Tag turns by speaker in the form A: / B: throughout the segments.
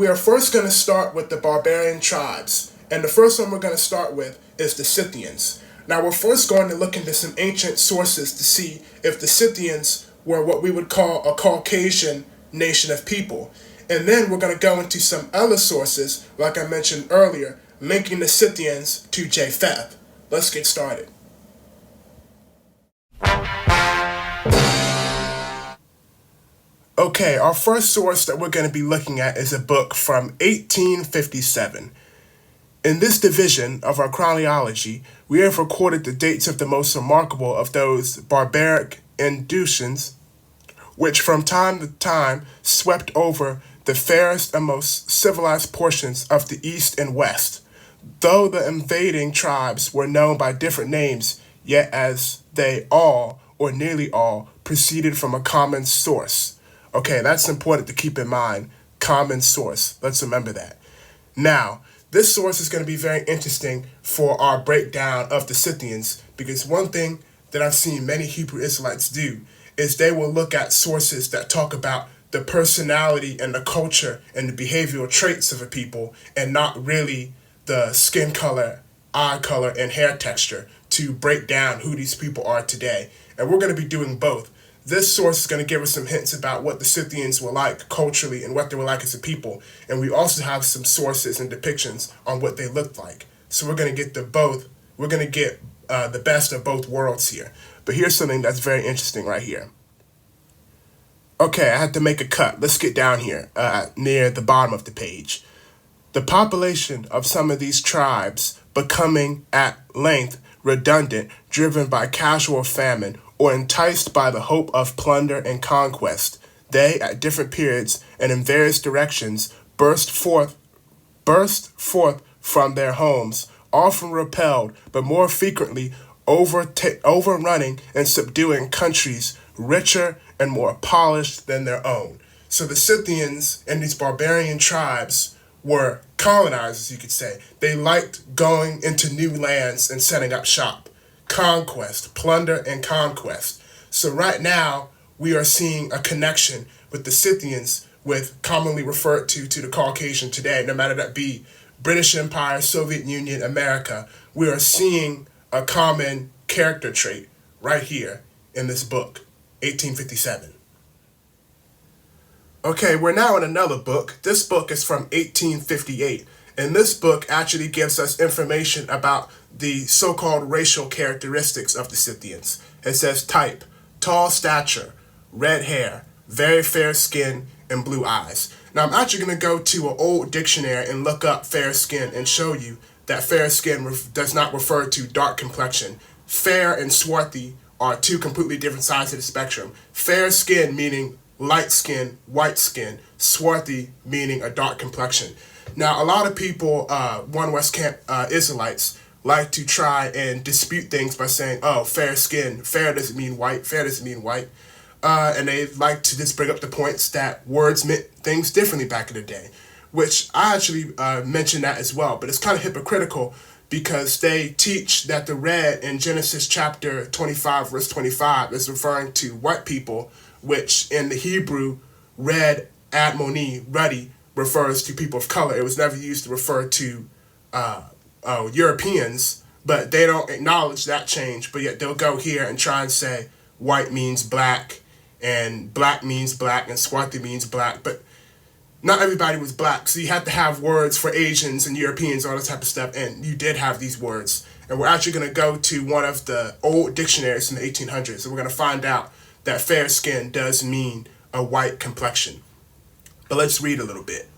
A: we are first going to start with the barbarian tribes. And the first one we're going to start with is the Scythians. Now, we're first going to look into some ancient sources to see if the Scythians were what we would call a Caucasian nation of people. And then we're going to go into some other sources, like I mentioned earlier, linking the Scythians to Japheth. Let's get started. Okay, our first source that we're going to be looking at is a book from 1857. In this division of our chronology, we have recorded the dates of the most remarkable of those barbaric inductions which from time to time swept over the fairest and most civilized portions of the East and West. Though the invading tribes were known by different names, yet as they all, or nearly all, proceeded from a common source. Okay, that's important to keep in mind. Common source. Let's remember that. Now, this source is going to be very interesting for our breakdown of the Scythians, because one thing that I've seen many Hebrew Israelites do is they will look at sources that talk about the personality and the culture and the behavioral traits of a people and not really the skin color, eye color, and hair texture to break down who these people are today. And we're going to be doing both. This source is going to give us some hints about what the Scythians were like culturally and what they were like as a people. And we also have some sources and depictions on what they looked like. So we're going to get we're going to get the best of both worlds here. But here's something that's very interesting right here. Okay, I had to make a cut. Let's get down here near the bottom of the page. The population of some of these tribes becoming at length redundant, driven by casual famine, or enticed by the hope of plunder and conquest, they, at different periods and in various directions, burst forth from their homes, often repelled, but more frequently overrunning and subduing countries richer and more polished than their own. So the Scythians and these barbarian tribes were colonizers, you could say. They liked going into new lands and setting up shop. Conquest, plunder, and conquest. So right now, we are seeing a connection with the Scythians, with commonly referred to the Caucasian today, no matter that be British Empire, Soviet Union, America. We are seeing a common character trait right here in this book, 1857. Okay, we're now in another book. This book is from 1858. And this book actually gives us information about the so-called racial characteristics of the Scythians. It says type, tall stature, red hair, very fair skin, and blue eyes. Now I'm actually going to go to an old dictionary and look up fair skin and show you that fair skin does not refer to dark complexion. Fair and swarthy are two completely different sides of the spectrum. Fair skin meaning light skin, white skin, swarthy meaning a dark complexion. Now, a lot of people, One West Camp Israelites, like to try and dispute things by saying, oh, fair skin, fair doesn't mean white, fair doesn't mean white. And they like to just bring up the points that words meant things differently back in the day, which I actually mentioned that as well. But it's kind of hypocritical because they teach that the red in Genesis chapter 25, verse 25 is referring to white people, which in the Hebrew, red, admoni, ruddy, refers to people of color. It was never used to refer to Europeans, but they don't acknowledge that change. But yet they'll go here and try and say white means black, and black means black, and swarthy means black. But not everybody was black, so you had to have words for Asians and Europeans, all that type of stuff, and you did have these words. And we're actually going to go to one of the old dictionaries from the 1800s, and we're going to find out that fair skin does mean a white complexion. But let's read a little bit.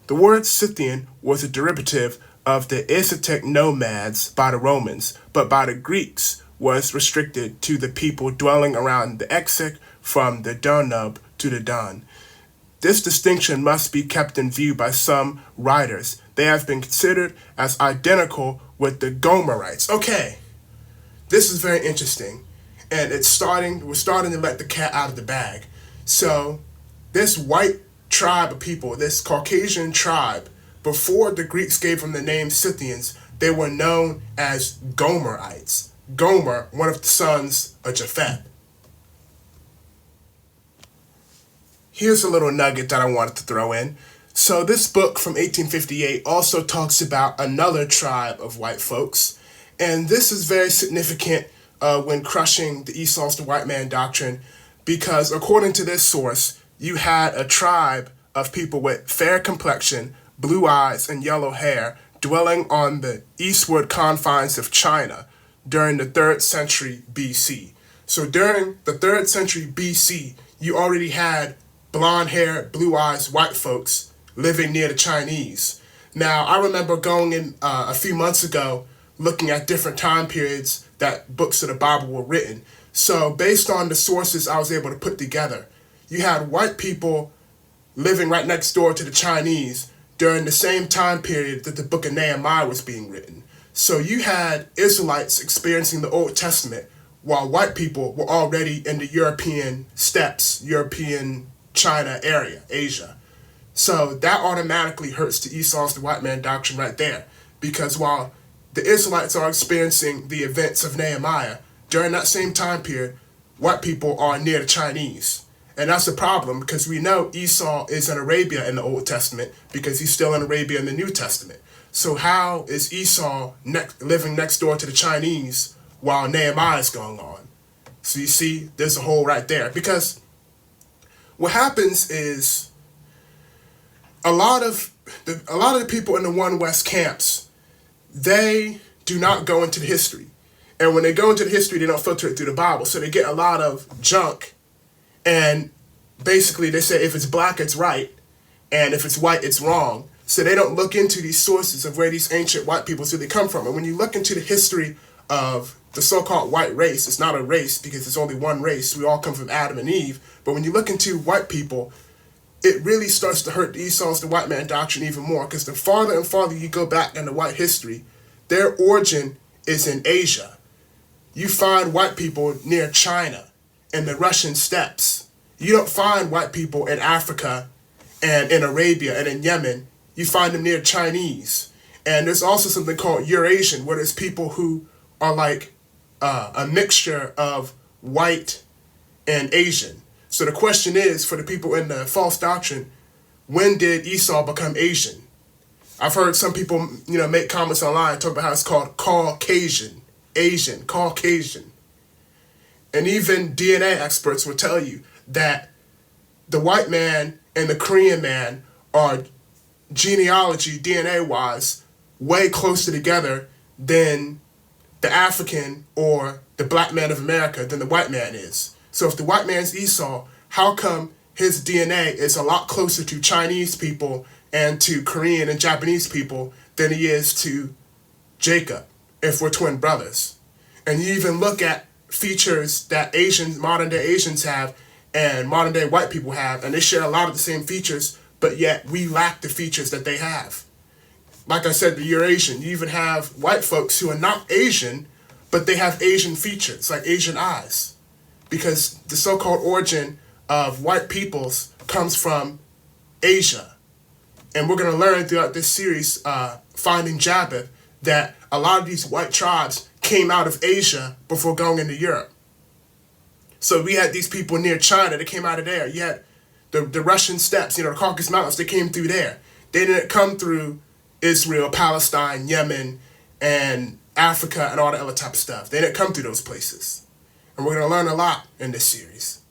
A: The word Scythian was a derivative of the Asiatic nomads by the Romans, but by the Greeks was restricted to the people dwelling around the Exik from the Danube to the Don. This distinction must be kept in view by some writers. They have been considered as identical with the Gomerites. Okay, this is very interesting, and we're starting to let the cat out of the bag. So this white tribe of people, this Caucasian tribe, before the Greeks gave them the name Scythians, they were known as Gomerites. Gomer, one of the sons of Japheth. Here's a little nugget that I wanted to throw in. So this book from 1858 also talks about another tribe of white folks, and this is very significant when crushing the Esau's the white man doctrine, because according to this source, you had a tribe of people with fair complexion, blue eyes, and yellow hair dwelling on the eastward confines of China during the 3rd century BC. So during the 3rd century BC, you already had blonde hair, blue eyes, white folks living near the Chinese. Now, I remember going in a few months ago looking at different time periods that books of the Bible were written. So based on the sources I was able to put together, you had white people living right next door to the Chinese during the same time period that the book of Nehemiah was being written. So you had Israelites experiencing the Old Testament while white people were already in the European steppes, European China area, Asia. So that automatically hurts the Esau's the white man doctrine right there, because while the Israelites are experiencing the events of Nehemiah, during that same time period, white people are near the Chinese. And that's a problem, because we know Esau is in Arabia in the Old Testament because he's still in Arabia in the New Testament. So how is Esau living next door to the Chinese while Nehemiah is going on? So you see, there's a hole right there. Because what happens is a lot of the people in the One West camps, they do not go into the history. And when they go into the history, they don't filter it through the Bible. So they get a lot of junk. And basically they say if it's black, it's right. And if it's white, it's wrong. So they don't look into these sources of where these ancient white peoples really come from. And when you look into the history of the so-called white race, it's not a race because it's only one race. We all come from Adam and Eve. But when you look into white people, it really starts to hurt the Esau's the white man doctrine even more, because the farther and farther you go back into white history, their origin is in Asia. You find white people near China and the Russian steppes. You don't find white people in Africa and in Arabia and in Yemen. You find them near Chinese. And there's also something called Eurasian, where there's people who are like a mixture of white and Asian. So the question is, for the people in the false doctrine, when did Esau become Asian? I've heard some people, make comments online talk about how it's called Caucasian, Asian, Caucasian. And even DNA experts will tell you that the white man and the Korean man are genealogy, DNA-wise, way closer together than the African or the black man of America than the white man is. So if the white man's Esau, how come his DNA is a lot closer to Chinese people and to Korean and Japanese people than he is to Jacob, if we're twin brothers? And you even look at features that modern day Asians have and modern day white people have, and they share a lot of the same features, but yet we lack the features that they have. Like I said, the Eurasian, you even have white folks who are not Asian, but they have Asian features, like Asian eyes. Because the so-called origin of white peoples comes from Asia. And we're going to learn throughout this series, Finding Japheth, that a lot of these white tribes came out of Asia before going into Europe. So we had these people near China that came out of there. You had the Russian steppes, the Caucasus Mountains, they came through there. They didn't come through Israel, Palestine, Yemen, and Africa, and all the other type of stuff. They didn't come through those places. And we're going to learn a lot in this series.